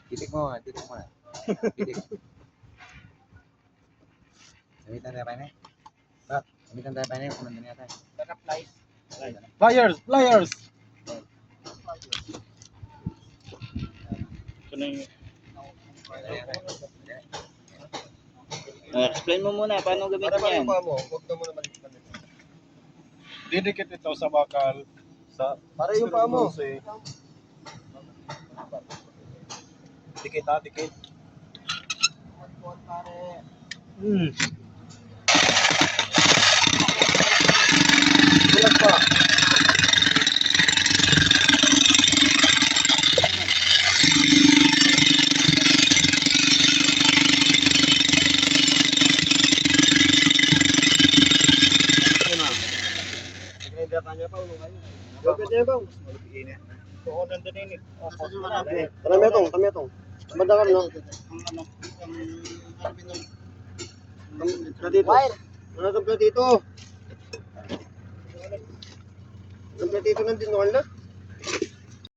Titik mo, titik mo. Titik. Gamitan tayo pa na. Bak, gamitan tayo pa na yung kumanda niya tayo. Pliers! Pliers! Ito na yung... Explain mo muna paano gamitin yan. Huwag ka muna balikan nito. Didikit ito sa bakal. Sa... Para yung paa mo. Dikit ha, dikit. Bulat pa. Grinder kanya pa, ulong kayo. Gawin niya bang? Oo, nandun yun eh. Tametong. Madagal no? Platito. Ano itong platito? Ang platito nandun doon na?